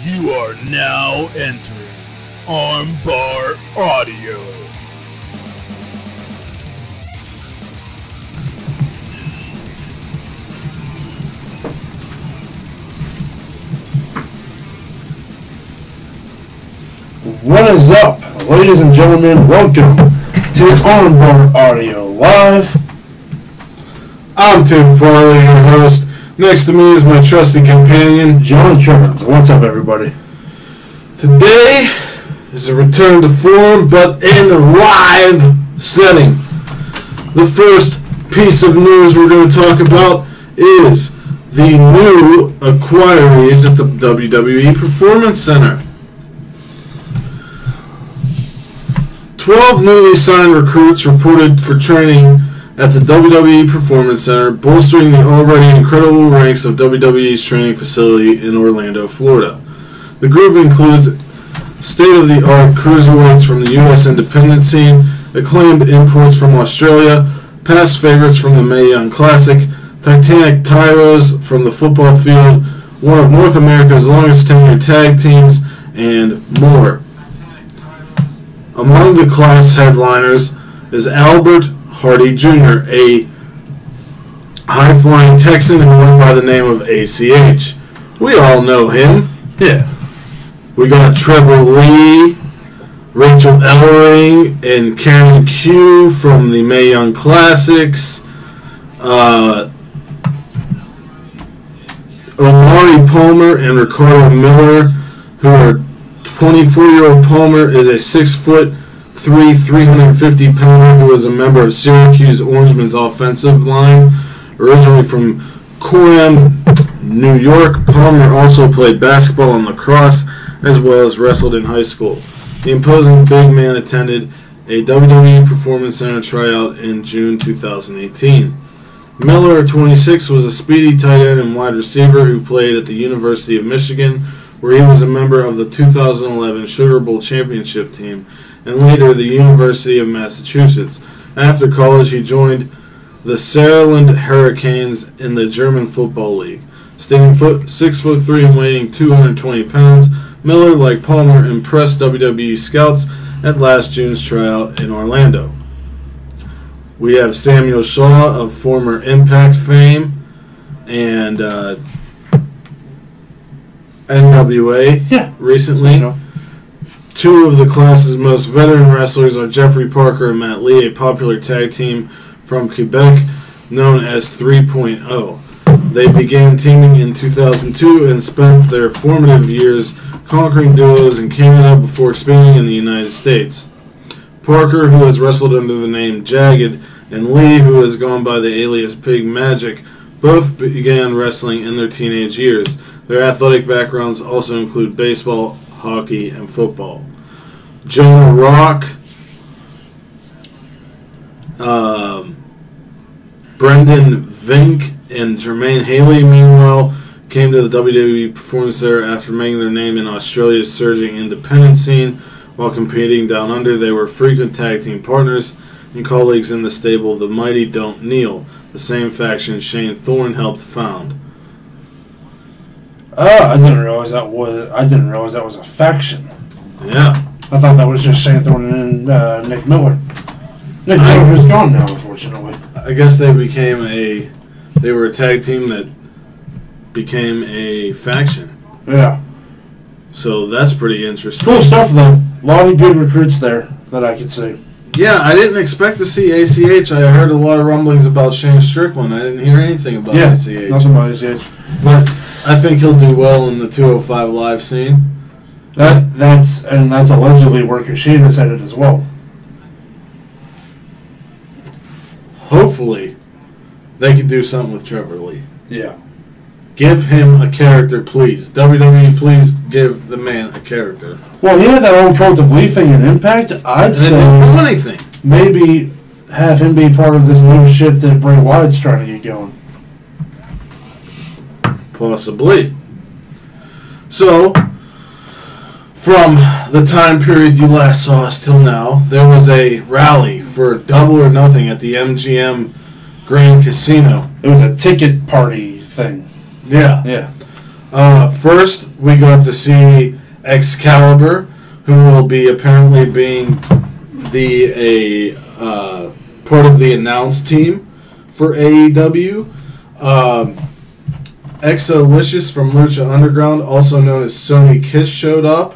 You are now entering Armbar Audio. What is up, ladies and gentlemen? Welcome to Armbar Audio Live. I'm Tim Farley, your host. Next to me is my trusty companion, John Kearns. What's up, everybody? Today is a return to form, but in a live setting. The first piece of news we're going to talk about is the new acquirees at the WWE Performance Center. 12 newly signed recruits reported for training at the WWE Performance Center, bolstering the already incredible ranks of WWE's training facility in Orlando, Florida. The group includes state-of-the-art cruiserweights from the U.S. independent scene, acclaimed imports from Australia, past favorites from the Mae Young Classic, Titanic Tyros from the football field, one of North America's longest tenured tag teams, and more. Among the class headliners is Albert Hardy Jr., a high-flying Texan who went by the name of ACH. We all know him. Yeah. We got Trevor Lee, Rachel Ellering, and Karen Q from the Mae Young Classics. Omari Palmer and Ricardo Miller, who are 24-year-old Palmer is a 6'3", 350-pounder who is a member of Syracuse Orangemen's offensive line. Originally from Coram, New York, Palmer also played basketball and lacrosse, as well as wrestled in high school. The imposing big man attended a WWE Performance Center tryout in June 2018. Miller, 26, was a speedy tight end and wide receiver who played at the University of Michigan, where he was a member of the 2011 Sugar Bowl championship team, and later the University of Massachusetts. After college, he joined the Saarland Hurricanes in the German Football League. Standing 6'3" and weighing 220 pounds, Miller, like Palmer, impressed WWE scouts at last June's tryout in Orlando. We have Samuel Shaw of former Impact fame and NWA recently. Two of the class's most veteran wrestlers are Jeffrey Parker and Matt Lee, a popular tag team from Quebec known as 3.0. They began teaming in 2002 and spent their formative years conquering duos in Canada before expanding in the United States. Parker, who has wrestled under the name Jagged, and Lee, who has gone by the alias Big Magic, both began wrestling in their teenage years. Their athletic backgrounds also include baseball, hockey, and football. Jonah Rock, Brendan Vink, and Jermaine Haley, meanwhile, came to the WWE Performance Center after making their name in Australia's surging independent scene. While competing down under, they were frequent tag team partners and colleagues in the stable of the Mighty Don't Kneel, the same faction Shane Thorne helped found. I didn't realize that was a faction. Yeah. I thought that was just Shane Thorne and Nick Miller. Nick Miller is gone now, unfortunately. I guess they were a tag team that became a faction. Yeah. So that's pretty interesting. Cool stuff, though. A lot of good recruits there that I could see. Yeah, I didn't expect to see ACH. I heard a lot of rumblings about Shane Strickland. I didn't hear anything about ACH. Nothing about ACH. But I think he'll do well in the 205 Live scene. That's allegedly where Kushida said it as well. Hopefully, they could do something with Trevor Lee. Yeah. Give him a character, please. WWE, please give the man a character. Well, he had that old Cult of Lee thing in Impact. I'd say didn't do anything. Maybe have him be part of this new shit that Bray Wyatt's trying to get going. Possibly. So, from the time period you last saw us till now, there was a rally for Double or Nothing at the MGM Grand Casino. It was a ticket party thing. Yeah. Yeah. First, we got to see Excalibur, who will be apparently being the part of the announce team for AEW. Exolicious from Lucha Underground, also known as Sonny Kiss, showed up,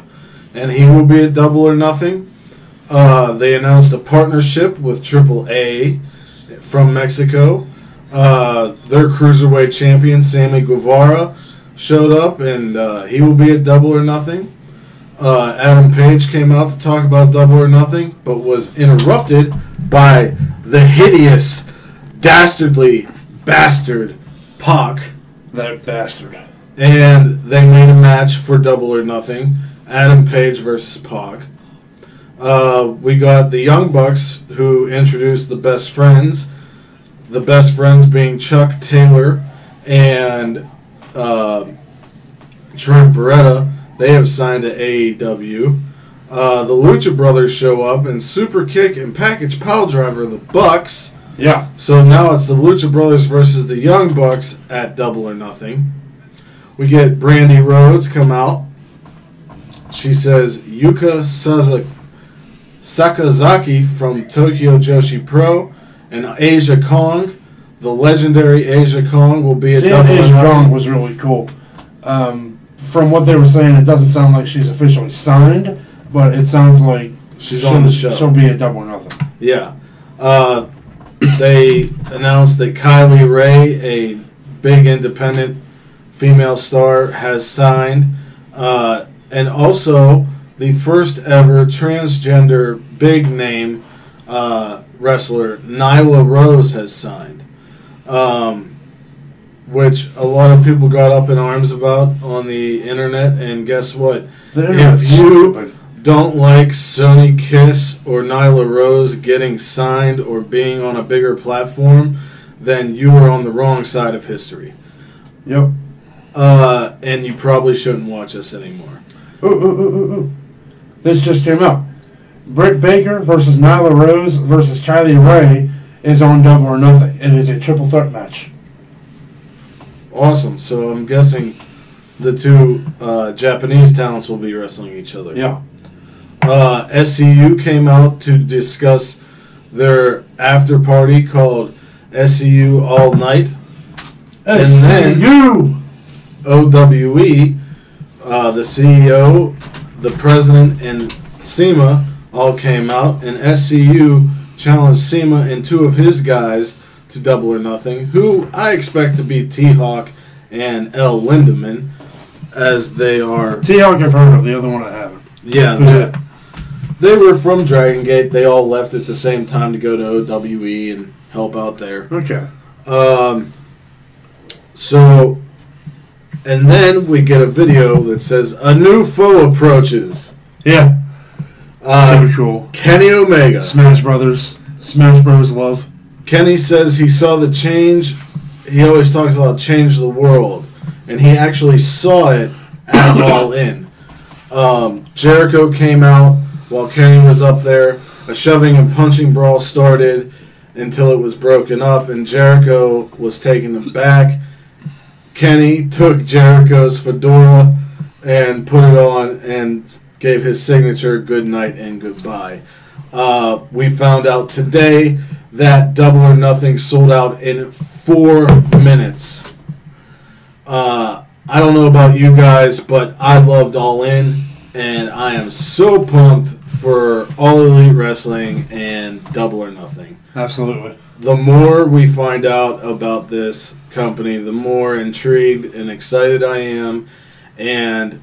and he will be at Double or Nothing. They announced a partnership with AAA from Mexico. Their cruiserweight champion, Sammy Guevara, showed up, and he will be at Double or Nothing. Adam Page came out to talk about Double or Nothing, but was interrupted by the hideous, dastardly bastard Pac. That bastard. And they made a match for Double or Nothing. Adam Page versus Pac. We got the Young Bucks, who introduced the Best Friends. The Best Friends being Chuck Taylor and Trent Beretta. They have signed to AEW. The Lucha Brothers show up, and Super Kick and Package Piledriver, the Bucks. Yeah. So now it's the Lucha Brothers versus the Young Bucks at Double or Nothing. We get Brandy Rhodes come out. She says Yuka Sakazaki from Tokyo Joshi Pro and Asia Kong, the legendary Asia Kong, will be at Double or Asia Nothing. Kong was really cool. From what they were saying, it doesn't sound like she's officially signed, but it sounds like She's on the show. She'll be at Double or Nothing. Yeah. They announced that Kylie Ray, a big independent female star, has signed. And also, the first ever transgender big name wrestler, Nyla Rose, has signed. Which a lot of people got up in arms about on the internet. And guess what? If you don't like Sonny Kiss or Nyla Rose getting signed or being on a bigger platform, then you are on the wrong side of history. Yep. And you probably shouldn't watch us anymore. Ooh. This just came out. Britt Baker versus Nyla Rose versus Kylie Ray is on Double or Nothing. It is a triple threat match. Awesome. So I'm guessing the two Japanese talents will be wrestling each other. Yeah. SCU came out to discuss their after party called SCU All Night. SCU! And then OWE, the CEO, the president, and SEMA all came out, and SCU challenged SEMA and two of his guys to Double or Nothing, who I expect to be T-Hawk and L. Lindemann, as they are... T-Hawk I've heard of, the other one I haven't. Yeah, they were from Dragon Gate. They all left at the same time to go to OWE and help out there. Okay. So, and then we get a video that says, a new foe approaches. Yeah. So cool. Kenny Omega. Smash Brothers love. Kenny says he saw the change. He always talks about change the world. And he actually saw it at All In. Jericho came out while Kenny was up there. A shoving and punching brawl started until it was broken up, and Jericho was taking him back. Kenny took Jericho's fedora and put it on and gave his signature good night and goodbye. We found out today that Double or Nothing sold out in 4 minutes. I don't know about you guys, but I loved All In, and I am so pumped for All Elite Wrestling and Double or Nothing. Absolutely. The more we find out about this company, the more intrigued and excited I am. And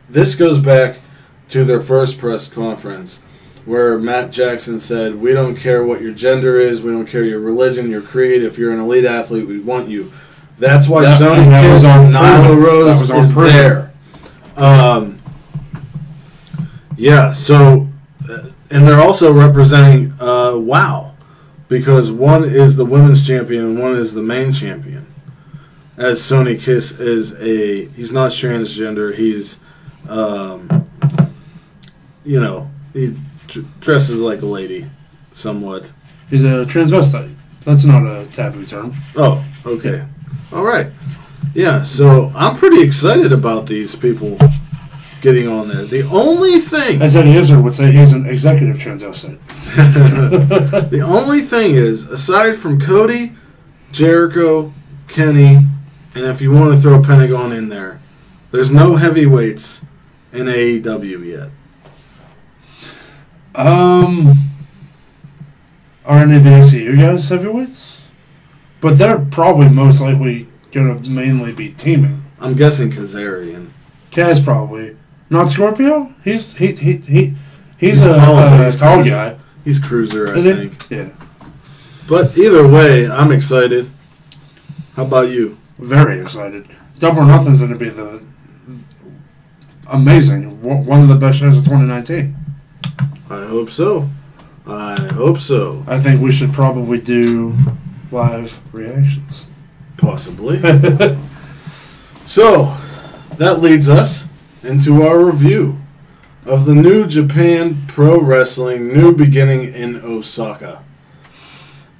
this goes back to their first press conference, where Matt Jackson said, we don't care what your gender is, we don't care your religion, your creed, if you're an elite athlete, we want you. That's why Sonny Kiss and Nyla Rose is there. Yeah, so, and they're also representing WOW, because one is the women's champion and one is the main champion. As Sonny Kiss is he's not transgender, he's, he dresses like a lady, somewhat. He's a transvestite. That's not a taboo term. Oh, okay. All right. Yeah, so I'm pretty excited about these people getting on there. The only thing... As Eddie Izzard would say, he's an executive transvestite. The only thing is, aside from Cody, Jericho, Kenny, and if you want to throw Pentagon in there, there's no heavyweights in AEW yet. Are any of the XCU guys heavyweights? But they're probably most likely going to mainly be teaming. I'm guessing Kazarian. Kaz probably. Not Scorpio? He's He's a tall guy. He's cruiser, I Is think. Yeah. But either way, I'm excited. How about you? Very excited. Double or Nothing's going to be amazing. One of the best shows of 2019. I hope so. I think we should probably do live reactions. Possibly. So, that leads us into our review of the New Japan Pro Wrestling New Beginning in Osaka.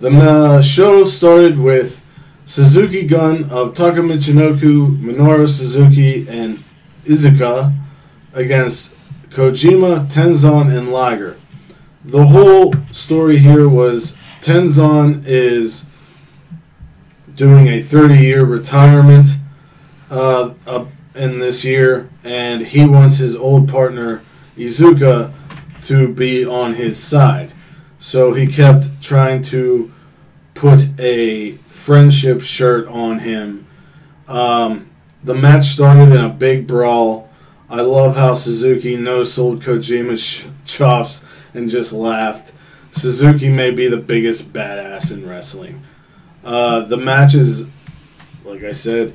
The show started with Suzuki Gun of Taka Michinoku, Minoru Suzuki, and Izuka against Kojima, Tenzan, and Liger. The whole story here was Tenzan is doing a 30-year retirement in this year, and he wants his old partner Izuka to be on his side. So he kept trying to put a friendship shirt on him. The match started in a big brawl. I love how Suzuki no-sold Kojima's chops and just laughed. Suzuki may be the biggest badass in wrestling. The match is, like I said,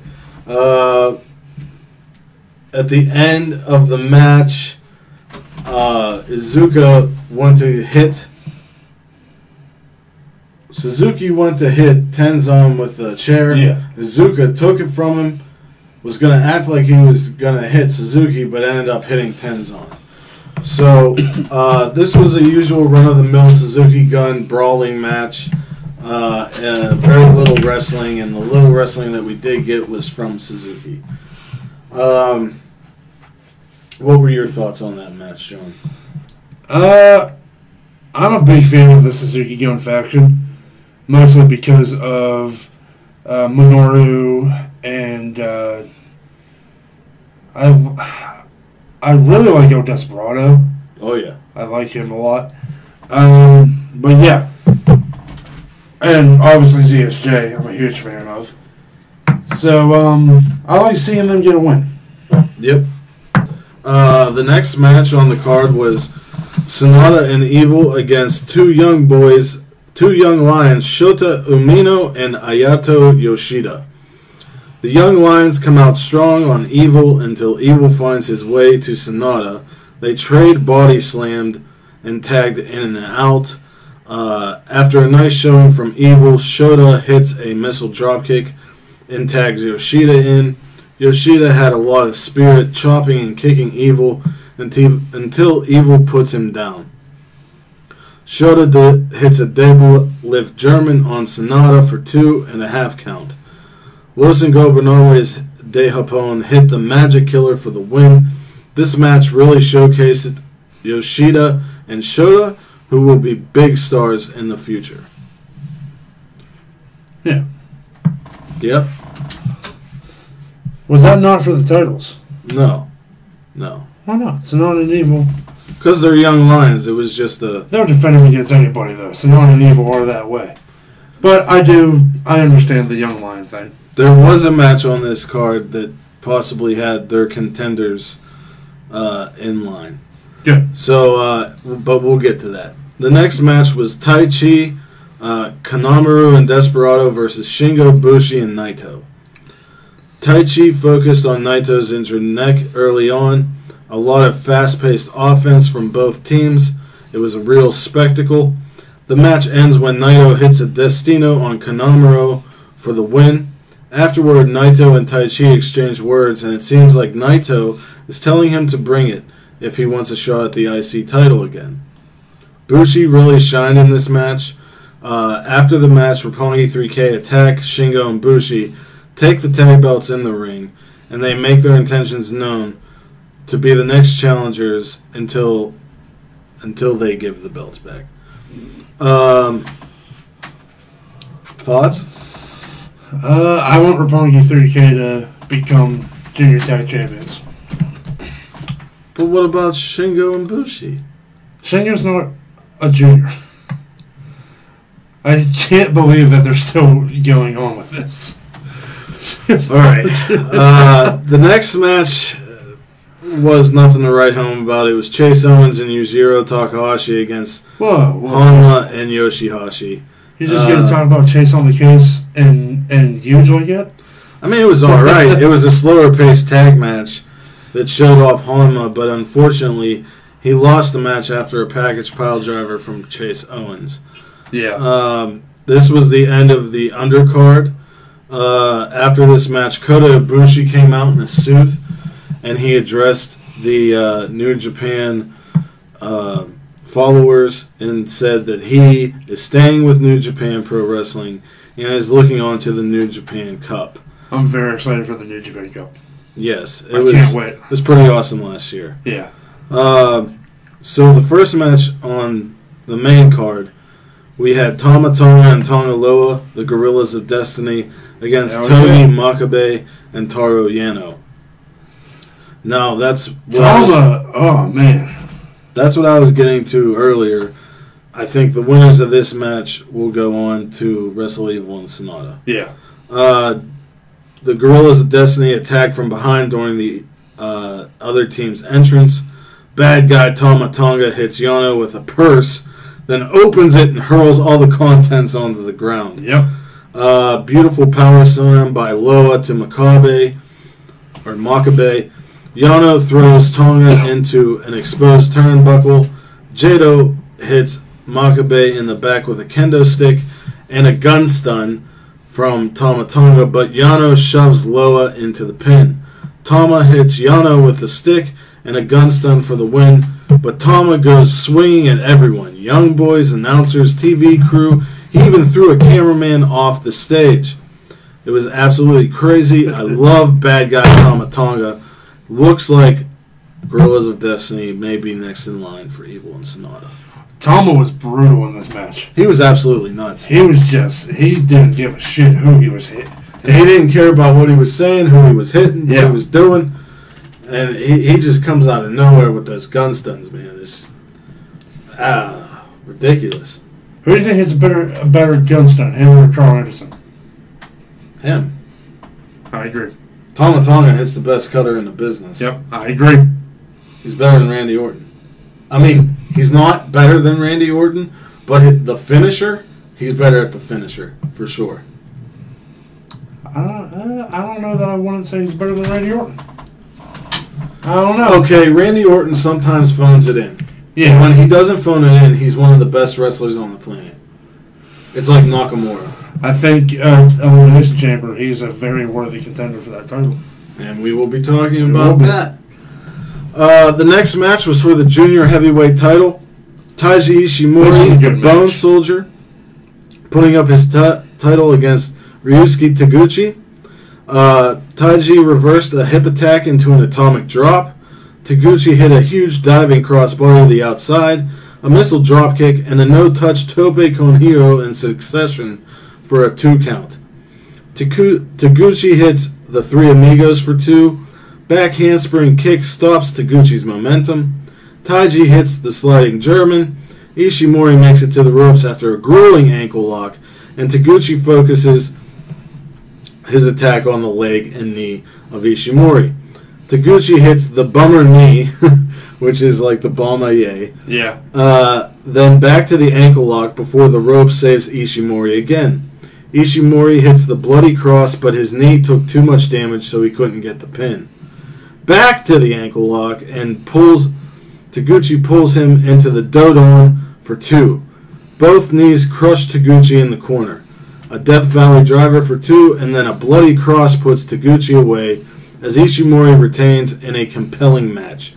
at the end of the match, Suzuki went to hit Tenzan with a chair. Yeah. Izuka took it from him, was going to act like he was going to hit Suzuki, but ended up hitting Tenzan. So, this was a usual run-of-the-mill Suzuki Gun brawling match. Very little wrestling, and the little wrestling that we did get was from Suzuki. What were your thoughts on that match, John? I'm a big fan of the Suzuki Gun faction, mostly because of Minoru, and I really like El Desperado. Oh, yeah. I like him a lot. But yeah. And obviously ZSJ, I'm a huge fan of. So, I like seeing them get a win. Yep. The next match on the card was Sonata and Evil against two young lions, Shota Umino and Ayato Yoshida. The young lions come out strong on Evil until Evil finds his way to Sonata. They trade body slammed and tagged in and out. After a nice showing from Evil, Shota hits a missile dropkick and tags Yoshida in. Yoshida had a lot of spirit, chopping and kicking Evil until Evil puts him down. Shota hits a deadlift German on Sonata for 2.5 count. Los Ingobernables de Japón hit the Magic Killer for the win. This match really showcased Yoshida and Shota, who will be big stars in the future. Yeah. Yep. Was that not for the titles? No. Why not? Sonata and Evil. Because they're young lions, it was just a... They're defending against anybody, though. Sonata and Evil are that way. But I understand the young lion thing. There was a match on this card that possibly had their contenders in line. Good. So, but we'll get to that. The next match was Tai Chi, Kanemaru and Desperado versus Shingo, Bushi, and Naito. Tai Chi focused on Naito's injured neck early on. A lot of fast-paced offense from both teams. It was a real spectacle. The match ends when Naito hits a Destino on Kanemaru for the win. Afterward, Naito and Tai Chi exchange words, and it seems like Naito is telling him to bring it if he wants a shot at the IC title again. Bushi really shined in this match. After the match, Roppongi 3K attacked Shingo and Bushi. take the tag belts in the ring, and they make their intentions known to be the next challengers until they give the belts back. Thoughts? I want Roppongi 3K to become junior tag champions. But what about Shingo and Bushi? Shingo's not a junior. I can't believe that they're still going on with this. All right. The next match was nothing to write home about. It was Chase Owens and Yujiro Takahashi against Honma and Yoshihashi. You're just going to talk about Chase on the case and Huge like that? I mean, it was all right. It was a slower-paced tag match that showed off Honma, but unfortunately, he lost the match after a package pile driver from Chase Owens. Yeah. This was the end of the undercard. After this match, Kota Ibushi came out in a suit, and he addressed the New Japan followers and said that he is staying with New Japan Pro Wrestling and is looking on to the New Japan Cup. I'm very excited for the New Japan Cup. Yes. I can't wait. It was pretty awesome last year. Yeah. So the first match on the main card, we had Tama Tonga and Tonga Loa, the Gorillas of Destiny, against Tony Makabe and Taro Yano. Now, that's what I was getting to earlier. I think the winners of this match will go on to Wrestle Evil and Sonata. Yeah. The Gorillas of Destiny attacked from behind during the other team's entrance. Bad guy Tama Tonga hits Yano with a purse, then opens it and hurls all the contents onto the ground. Yep. Beautiful power slam by Loa to Makabe. Yano throws Tonga into an exposed turnbuckle. Jado hits Makabe in the back with a kendo stick and a gun stun from Tama Tonga, but Yano shoves Loa into the pin. Tama hits Yano with the stick and a gun stun for the win, but Tama goes swinging at everyone. Young boys, announcers, TV crew. He even threw a cameraman off the stage. It was absolutely crazy. I love bad guy Tama Tonga. Looks like Gorillas of Destiny may be next in line for Evil and Sonata. Tama was brutal in this match. He was absolutely nuts. He didn't give a shit who he was hitting. He didn't care about what he was saying, who he was hitting, what he was doing. And he just comes out of nowhere with those gun stuns, man. It's ridiculous. Who do you think is a better gun stun, him or Carl Anderson? Him. I agree. Tama Tonga hits the best cutter in the business. Yep, I agree. He's better than Randy Orton. I mean, he's not better than Randy Orton, but the finisher, he's better at the finisher, for sure. I don't know that I wouldn't say he's better than Randy Orton. I don't know. Okay, Randy Orton sometimes phones it in. Yeah. When he doesn't phone it in, he's one of the best wrestlers on the planet. It's like Nakamura. I think Elimination Chamber, he's a very worthy contender for that title. And we will be talking about that. The next match was for the junior heavyweight title. Taiji Ishimori, the Bone Soldier, putting up his title against Ryusuke Taguchi. Taiji reversed a hip attack into an atomic drop. Taguchi hit a huge diving crossbar to the outside, a missile dropkick, and a no-touch tope con hilo in succession for a 2 count. Taguchi hits the Three Amigos for 2. Back handspring kick stops Taguchi's momentum. Taiji hits the sliding German. Ishimori makes it to the ropes after a grueling ankle lock, and Taguchi focuses his attack on the leg and knee of Ishimori. Taguchi hits the bummer knee, which is like the Bamaye. Yeah. Then back to the ankle lock before the rope saves Ishimori again. Ishimori hits the bloody cross, but his knee took too much damage, so he couldn't get the pin. Back to the ankle lock, and Taguchi pulls him into the Dodon for 2. Both knees crush Taguchi in the corner. A Death Valley driver for 2, and then a bloody cross puts Taguchi away, as Ishimori retains in a compelling match.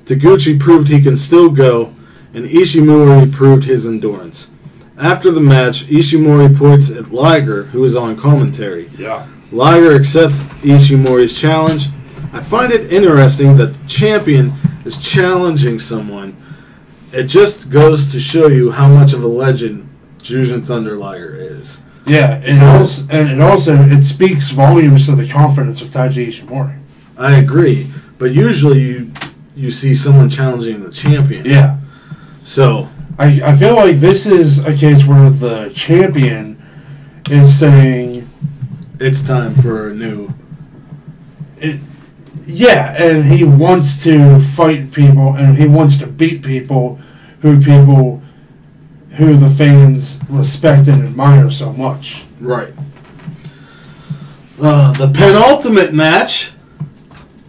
Taguchi proved he can still go, and Ishimori proved his endurance. After the match, Ishimori points at Liger, who is on commentary. Yeah. Liger accepts Ishimori's challenge. I find it interesting that the champion is challenging someone. It just goes to show you how much of a legend Jushin Thunder Liger is. Yeah, it also speaks volumes to the confidence of Taiji Ishimori. I agree, but usually you see someone challenging the champion. Yeah. So I feel like this is a case where the champion is saying it's time for a new. Yeah, and he wants to fight people, and he wants to beat people who the fans respect and admire so much. Right. The penultimate match,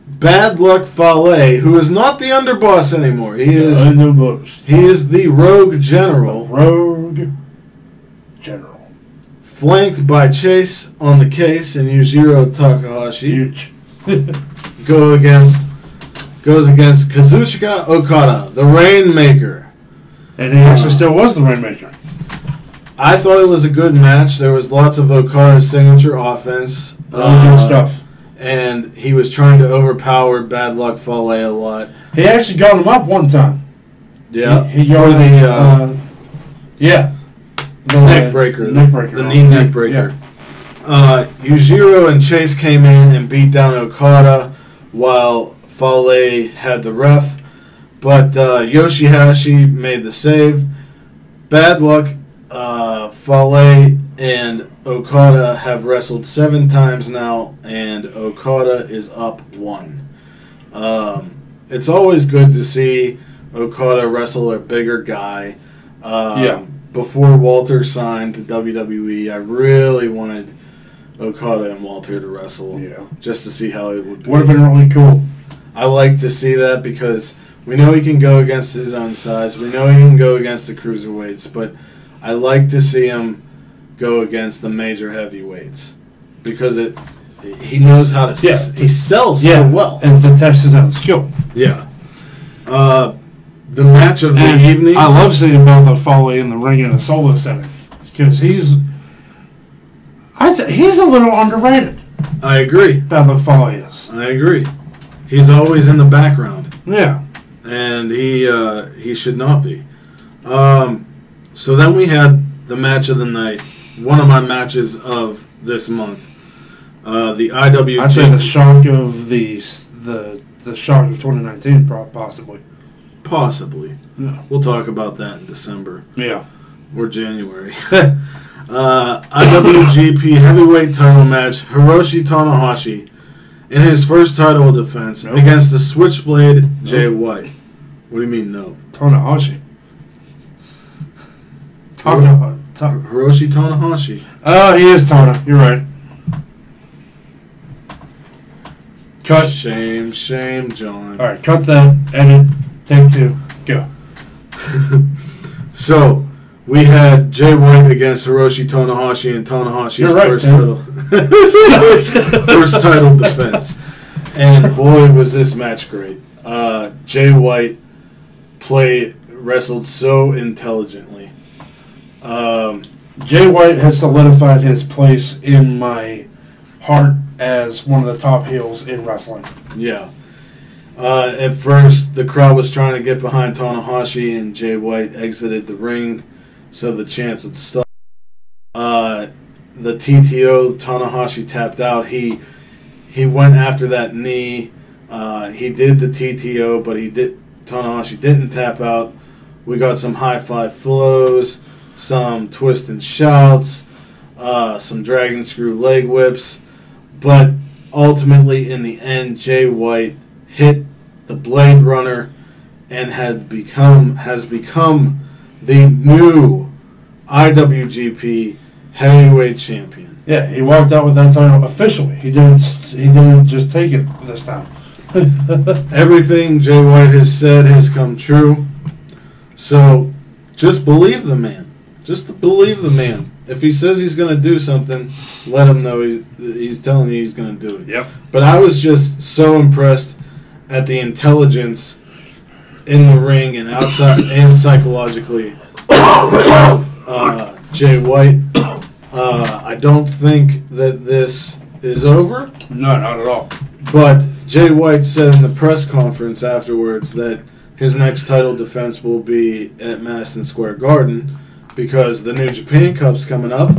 Bad Luck Fale, who is not the underboss anymore. He is the Rogue General. Flanked by Chase on the case and Yujiro Takahashi. Huge. goes against Kazuchika Okada, the Rainmaker. And he actually still was the Rainmaker. I thought it was a good match. There was lots of Okada's signature offense. Good stuff. And he was trying to overpower Bad Luck Fale a lot. He actually got him up one time. Yeah. He got the neck breaker. The knee neck breaker. Yeah. Yujiro and Chase came in and beat down Okada while Fale had the ref. But Yoshihashi made the save. Bad Luck, Fale, and Okada have wrestled 7 times now, and Okada is up 1. It's always good to see Okada wrestle a bigger guy. Before Walter signed to WWE, I really wanted Okada and Walter to wrestle just to see how it would be. Would have been really cool. I like to see that because we know he can go against his own size. We know he can go against the cruiserweights, but I like to see him go against the major heavyweights because he knows how to. He sells so well and to test his own skill. Yeah. The match of the evening. I love seeing Bad Fale in the ring in a solo setting because he's a little underrated. I agree. Bad Fale is. I agree. He's always in the background. Yeah. And he should not be. So then we had the match of the night, one of my matches of this month. The IWGP. I'd say the shock of the shock of 2019, possibly. Possibly. Yeah. We'll talk about that in December. Yeah. Or January. IWGP heavyweight title match, Hiroshi Tanahashi in his first title defense against the Switchblade Jay White. What do you mean, no? Tanahashi. Hiroshi Tanahashi. Oh, he is Tana. You're right. Cut. Shame, John. All right, cut that. Edit. Take 2. Go. So, we had Jay White against Hiroshi Tanahashi in Tanahashi's first title defense. And boy, was this match great. Jay White wrestled so intelligently. Jay White has solidified his place in my heart as one of the top heels in wrestling. Yeah. At first, the crowd was trying to get behind Tanahashi, and Jay White exited the ring so the chants would stop. The TTO, Tanahashi tapped out. He went after that knee. He did the TTO, but Tanahashi didn't tap out. We got some high-five flows, some twist and shouts, some dragon screw leg whips. But ultimately, in the end, Jay White hit the Blade Runner and has become the new IWGP heavyweight champion. Yeah, he walked out with that title officially. He didn't just take it this time. Everything Jay White has said has come true. So just believe the man. Just believe the man. If he says he's going to do something, let him know he's telling you he's going to do it. Yep. But I was just so impressed at the intelligence in the ring and outside and psychologically of Jay White. I don't think that this is over. No, not at all. But Jay White said in the press conference afterwards that his next title defense will be at Madison Square Garden because the New Japan Cup's coming up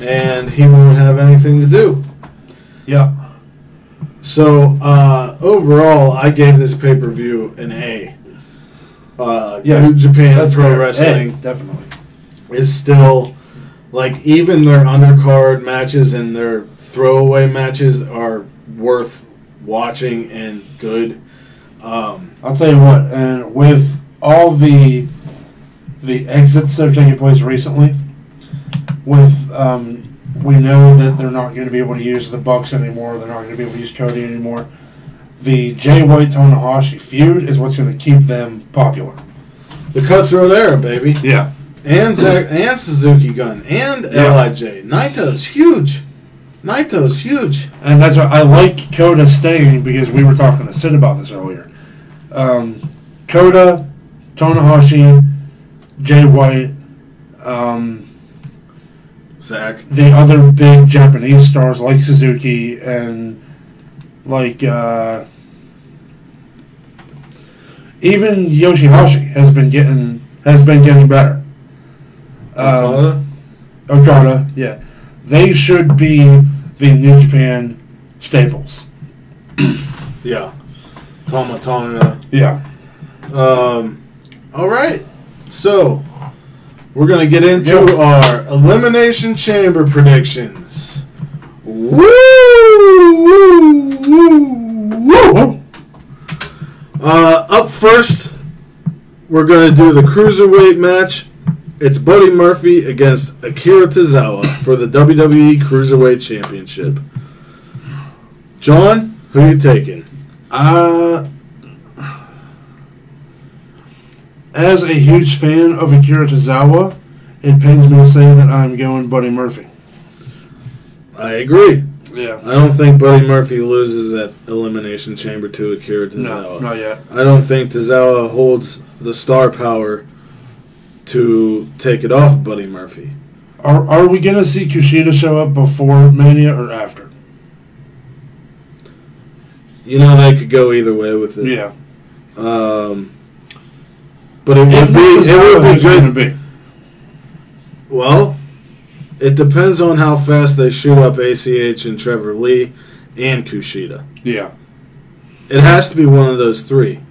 and he won't have anything to do. Yeah. So, overall, I gave this pay-per-view an A. New Japan Pro Wrestling definitely is still, like, even their undercard matches and their throwaway matches are worth watching and good. I'll tell you what, and with all the exits that have taken place recently, with we know that they're not going to be able to use the Bucks anymore. They're not going to be able to use Cody anymore. The Jay White Tanahashi feud is what's going to keep them popular. The Cutthroat Era, baby. Yeah. And Suzuki Gun. And LIJ. Naito's huge. And that's why I like Coda staying because we were talking to Sid about this earlier. Coda, Tanahashi, Jay White, Zach. the other big Japanese stars like Suzuki and like even Yoshihashi has been getting better. Okada, yeah. They should be the New Japan staples. Yeah. Tonga. Yeah. All right. So, we're going to get into our Elimination Chamber predictions. Woo! Up first, we're going to do the Cruiserweight match. It's Buddy Murphy against Akira Tozawa for the WWE Cruiserweight Championship. John, who are you taking? As a huge fan of Akira Tozawa, it pains me to say that I'm going Buddy Murphy. I agree. Yeah. I don't think Buddy Murphy loses at Elimination Chamber to Akira Tozawa. No, not yet. I don't think Tozawa holds the star power to take it off Buddy Murphy. Are we going to see Kushida show up before Mania or after? You know, they could go either way with it. Yeah. But it would be good. Well, it depends on how fast they shoot up ACH and Trevor Lee and Kushida. Yeah. It has to be one of those three.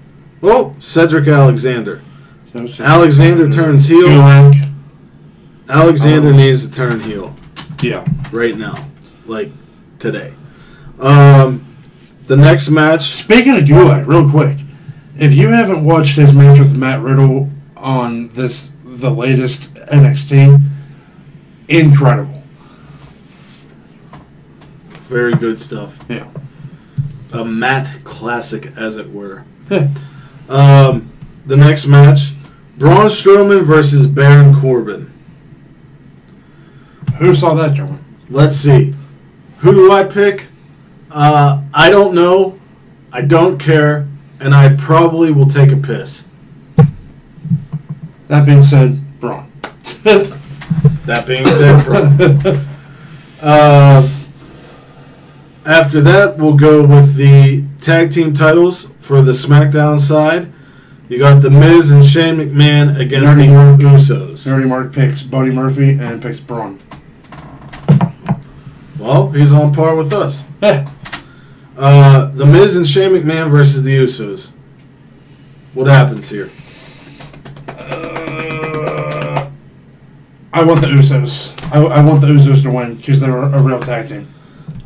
Well, Cedric Alexander. Alexander turns heel. Alexander needs to turn heel. Yeah. Right now. Like, today. The next match. Speaking of Gulak, real quick. If you haven't watched his match with Matt Riddle on the latest NXT, incredible. Very good stuff. Yeah. A Matt classic, as it were. The next match, Braun Strowman versus Baron Corbin. Who saw that coming? Let's see. Who do I pick? I don't know. I don't care. And I probably will take a piss. That being said, Braun. That being said, Braun. After that, we'll go with the tag team titles for the SmackDown side. You got The Miz and Shane McMahon against the Usos. Nerdy Mark picks Buddy Murphy and picks Braun. Well, he's on par with us. The Miz and Shane McMahon versus the Usos. What happens here? I want the Usos. I want the Usos to win because they're a real tag team.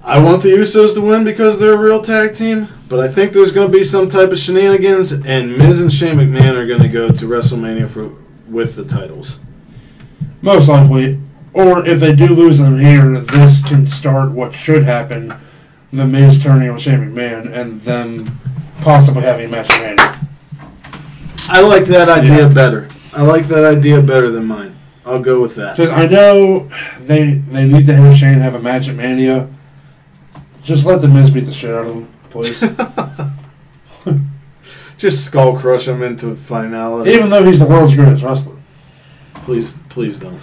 I want the Usos to win because they're a real tag team, but I think there's going to be some type of shenanigans, and Miz and Shane McMahon are going to go to WrestleMania with the titles. Most likely. Or if they do lose them here, this can start what should happen. The Miz turning on Shane McMahon and them possibly having a match at Mania. I like that idea better. I like that idea better than mine. I'll go with that. Because I know they need to have Shane have a match at Mania. Just let the Miz beat the shit out of him, please. Just skull crush him into finality. Even though he's the world's greatest wrestler. Please don't.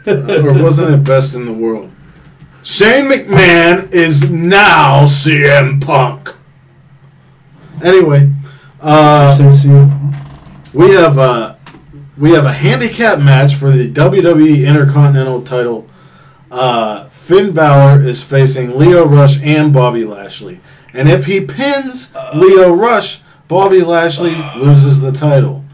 Or wasn't it best in the world? Shane McMahon is now CM Punk. Anyway, we have a handicap match for the WWE Intercontinental title. Finn Balor is facing Lio Rush and Bobby Lashley. And if he pins Lio Rush, Bobby Lashley loses the title.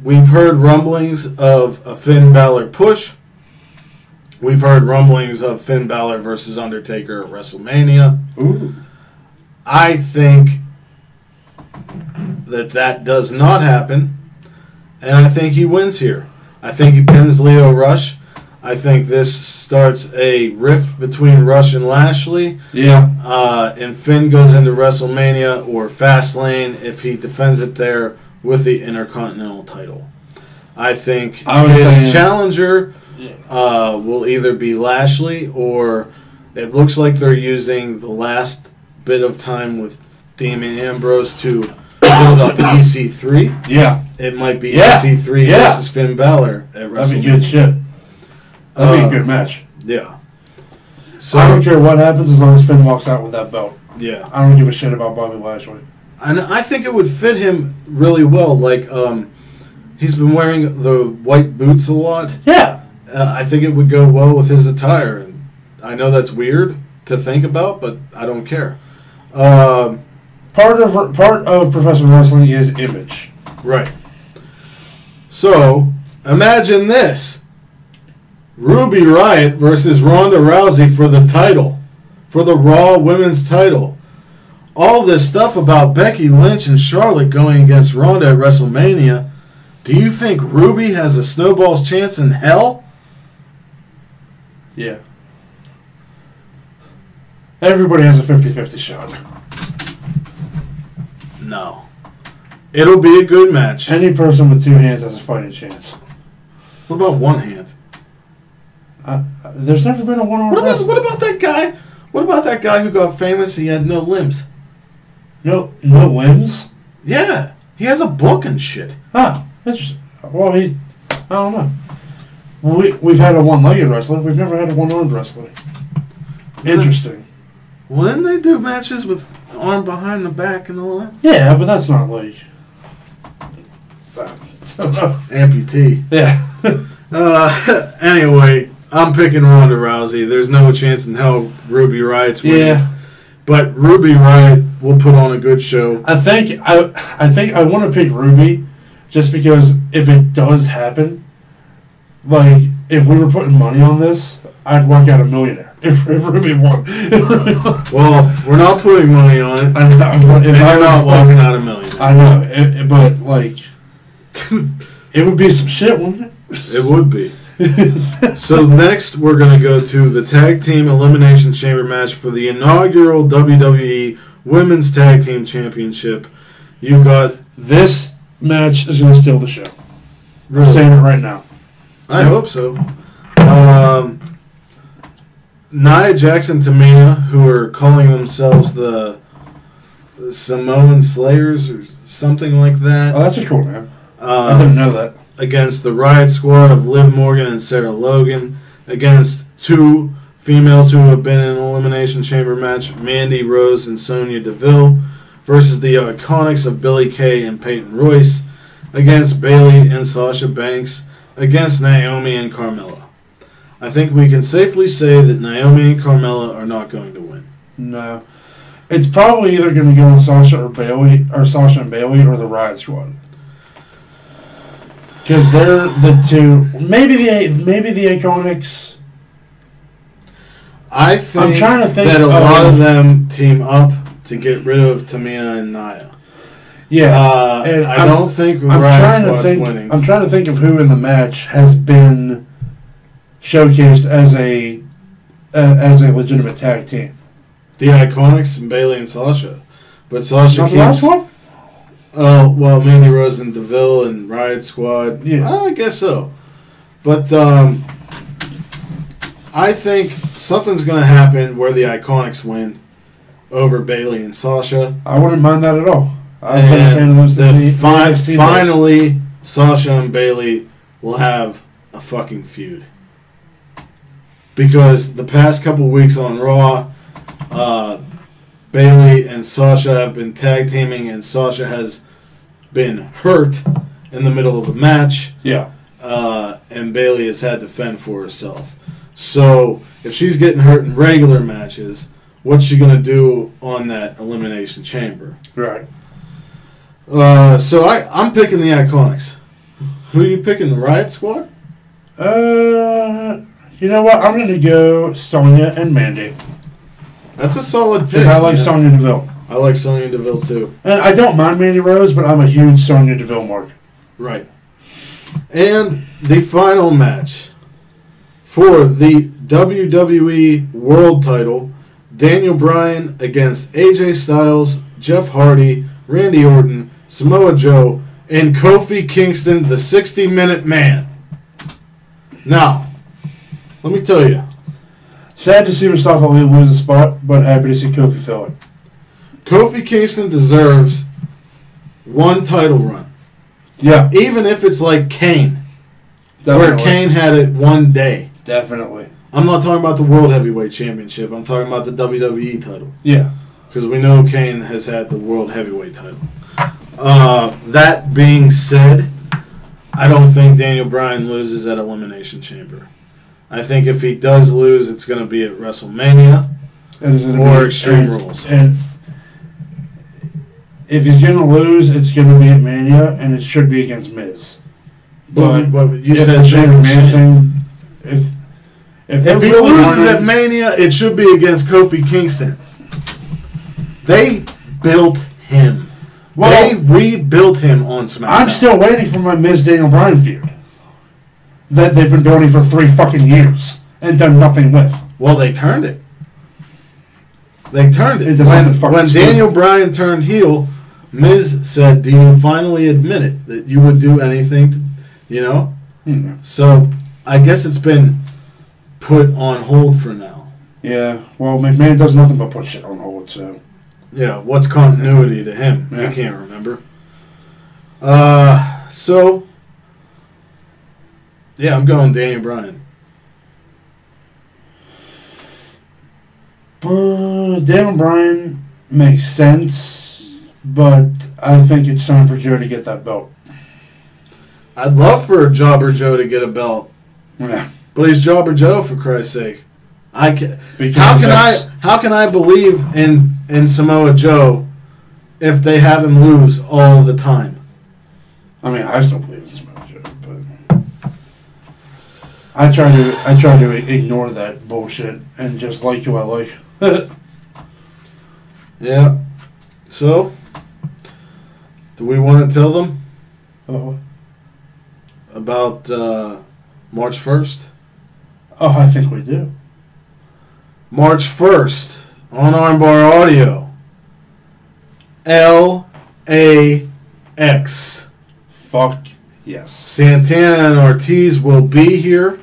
We've heard rumblings of a Finn Balor push. We've heard rumblings of Finn Balor versus Undertaker at WrestleMania. Ooh. I think that does not happen. And I think he wins here. I think he pins Lio Rush. I think this starts a rift between Rush and Lashley. Yeah. And Finn goes into WrestleMania or Fastlane if he defends it there with the Intercontinental title. I think his challenger will either be Lashley, or it looks like they're using the last bit of time with Damien Ambrose to build up EC3. Yeah. It might be EC3 versus Finn Balor at WrestleMania. That'd be good shit. That'd be a good match. Yeah. So I don't care what happens as long as Finn walks out with that belt. Yeah. I don't give a shit about Bobby Lashley. And I think it would fit him really well. Like, he's been wearing the white boots a lot. Yeah. I think it would go well with his attire. And I know that's weird to think about, but I don't care. Part of professional wrestling is image. Right. So, imagine this. Ruby Riott versus Ronda Rousey for the title. For the Raw Women's title. All this stuff about Becky Lynch and Charlotte going against Ronda at WrestleMania. Do you think Ruby has a snowball's chance in hell? Yeah. Everybody has a 50-50 shot. No. It'll be a good match. Any person with two hands has a fighting chance. What about one hand? There's never been a one-arm wrestler. What about that guy? What about that guy who got famous? He had no limbs. No limbs? Yeah. He has a book and shit. Ah, interesting. Well, I don't know. We've had a one-legged wrestler. We've never had a one-armed wrestler. Interesting. Well, didn't they do matches with arm behind the back and all that? Yeah, but that's not like... I don't know. Amputee. Yeah. Anyway, I'm picking Ronda Rousey. There's no chance in hell Ruby Riott's winning. Yeah. But Ruby Riott will put on a good show. I think I want to pick Ruby just because if it does happen, like, if we were putting money on this, I'd work out a millionaire if Ruby won. Well, we're not putting money on it. I know. If you're not walking out a millionaire. I know, but, like, it would be some shit, wouldn't it? It would be. So next, we're going to go to the Tag Team Elimination Chamber match for the inaugural WWE Women's Tag Team Championship. You got... This match is going to steal the show. Really? I'm saying it right now. I hope so. Nia Jax and Tamina, who are calling themselves the Samoan Slayers or something like that. Oh, that's a cool name. I didn't know that. Against the Riot Squad of Liv Morgan and Sarah Logan. Against two females who have been in an Elimination Chamber match, Mandy Rose and Sonya Deville. Versus the Iconics of Billie Kay and Peyton Royce. Against Bayley and Sasha Banks. Against Naomi and Carmella. I think we can safely say that Naomi and Carmella are not going to win. No. It's probably either going to go with Sasha and Bayley, or the Riot Squad. Because they're the two. Maybe the Iconics. I think I'm trying to think that a lot of them team up to get rid of Tamina and Nia. Yeah, and I don't think Riot Squad's winning. I'm trying to think of who in the match has been showcased as a legitimate tag team. The Iconics and Bayley and Sasha, but Sasha Not keeps. the last one? Oh, well, Mandy Rose and Deville and Riot Squad. Yeah. I guess so. But I think something's going to happen where the Iconics win over Bayley and Sasha. I wouldn't mind that at all. I've been a fan of them since finally, Sasha and Bayley will have a fucking feud. because the past couple weeks on Raw, Bayley and Sasha have been tag teaming, and Sasha has been hurt in the middle of the match. Yeah. And Bayley has had to fend for herself. So if she's getting hurt in regular matches, what's she going to do on that Elimination Chamber? Right. So I'm picking the Iconics. Who are you picking, the Riot Squad? You know what? I'm going to go Sonya and Mandy. That's a solid pick. Because I like Sonya Deville. I like Sonya Deville, too. And I don't mind Mandy Rose, but I'm a huge Sonya Deville mark. Right. And the final match for the WWE World Title, Daniel Bryan against AJ Styles, Jeff Hardy, Randy Orton, Samoa Joe, and Kofi Kingston, the 60-Minute Man. Now, let me tell you. Sad to see Mustafa Ali lose a spot, but happy to see Kofi fill it. Kofi Kingston deserves one title run. Yeah. Even if it's like Kane. Definitely. Where Kane had it one day. Definitely. I'm not talking about the World Heavyweight Championship. I'm talking about the WWE title. Yeah. Because we know Kane has had the World Heavyweight title. That being said, I don't think Daniel Bryan loses at Elimination Chamber. I think if he does lose, it's going to be at WrestleMania or Extreme Rules. And if he's going to lose, it's going to be at Mania, and it should be against Miz. But you if said if he loses at Mania, it should be against Kofi Kingston. They built him. Well, they rebuilt him on SmackDown. I'm still waiting for my Miz Daniel Bryan feud that they've been building for 3 fucking years and done nothing with. Well, they turned it. They turned it. When Daniel Bryan turned heel, Miz said, "Do you finally admit it that you would do anything?" So I guess it's been put on hold for now. Yeah. Well, McMahon does nothing but put shit on hold. So. Yeah. What's continuity to him? Yeah. I can't remember. So. Yeah, I'm going Daniel Bryan. Daniel Bryan makes sense, but I think it's time for Joe to get that belt. I'd love for Jobber Joe to get a belt. Yeah. But he's Jobber Joe, for Christ's sake. How can I believe in Samoa Joe if they have him lose all the time? I mean, I still believe in Samoa Joe, but I try to ignore that bullshit and just like who I like. Yeah. So, do we want to tell them about March 1st? Oh, I think we do. March 1st on Armbar Audio. LAX. Fuck yes. Santana and Ortiz will be here.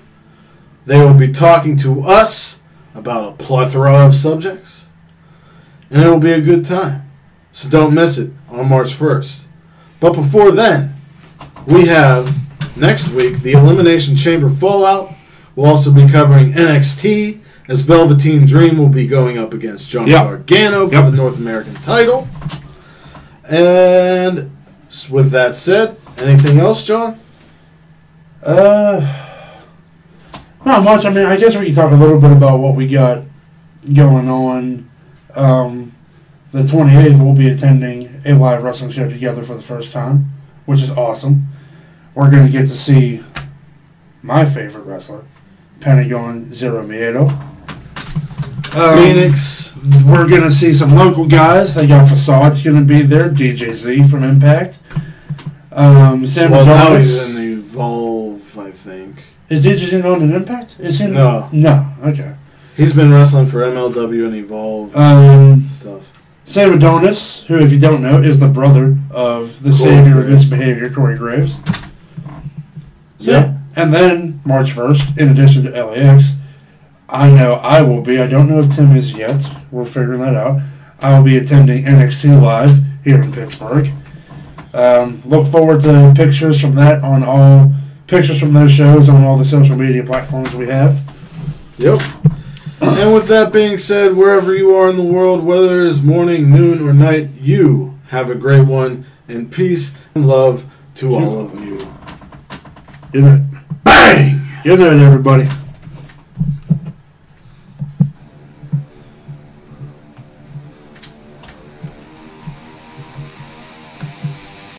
They will be talking to us about a plethora of subjects. And it will be a good time. So don't miss it on March 1st. But before then, we have next week the Elimination Chamber Fallout. We'll also be covering NXT as Velveteen Dream will be going up against Johnny Gargano for the North American title. And with that said, anything else, John? Not much. I mean, I guess we can talk a little bit about what we got going on. The 28th, we'll be attending a live wrestling show together for the first time, which is awesome. We're going to get to see my favorite wrestler, Pentagon Zero Miedo. Phoenix. We're going to see some local guys. They got Facades going to be there. DJ Z from Impact. Sam now he's in the Evolve, I think. Is DJ Z on an Impact? Is he? No. No. Okay. He's been wrestling for MLW and Evolve stuff. Sam Adonis, who, if you don't know, is the brother of the savior of misbehavior, Corey Graves. Yeah. And then, March 1st, in addition to LAX, I know I will be. I don't know if Tim is yet. We're figuring that out. I will be attending NXT Live here in Pittsburgh. Look forward to pictures from that pictures from those shows on all the social media platforms we have. Yep. And with that being said, wherever you are in the world, whether it is morning, noon, or night, you have a great one. And peace and love to all of you. Good night. Bang! Good night, everybody.